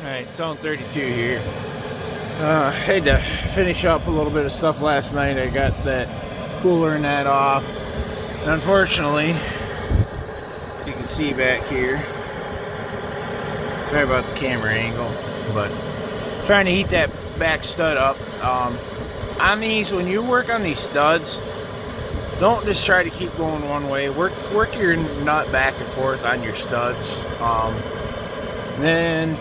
Alright, zone 32 here. Had to finish up a little bit of stuff last night. I got that cooler and that off. And unfortunately, you can see back here. Sorry about the camera angle, but trying to heat that back stud up. On these, when you work on these studs, don't just try to keep going one way. Work your nut back and forth on your studs. Then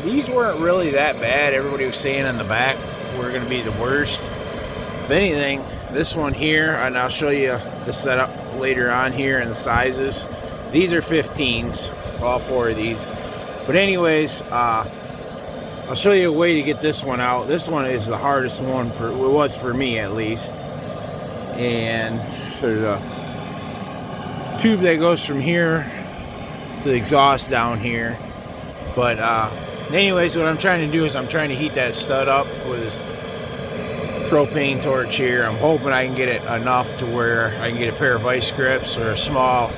these weren't really that bad. Everybody was saying in the back were going to be the worst. If anything, this one here, and I'll show you the setup later on here and the sizes. These are 15s, all four of these. But anyways, I'll show you a way to get this one out. This one is the hardest one it was for me at least. And there's a tube that goes from here to the exhaust down here. But anyways, what I'm trying to do is I'm trying to heat that stud up with this propane torch here. I'm hoping I can get it enough to where I can get a pair of vice grips or a small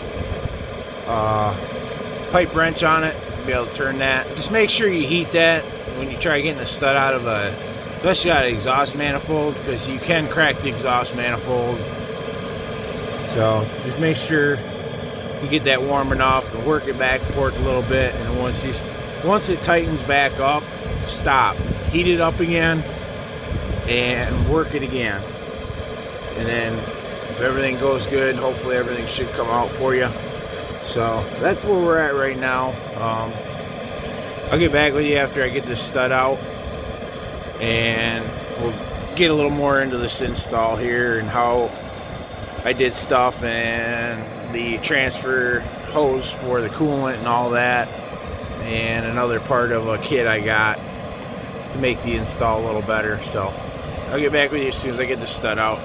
pipe wrench on it, be able to turn that. Just make sure you heat that when you try getting the stud out of especially out of the exhaust manifold, because you can crack the exhaust manifold. So just make sure you get that warm enough and work it back and forth a little bit, and once it tightens back up, stop, heat it up again and work it again. And then if everything goes good, hopefully everything should come out for you. So that's where we're at right now. I'll get back with you after I get this stud out, and we'll get a little more into this install here and how I did stuff and the transfer hose for the coolant and all that, and another part of a kit I got to make the install a little better. So I'll get back with you as soon as I get the stud out.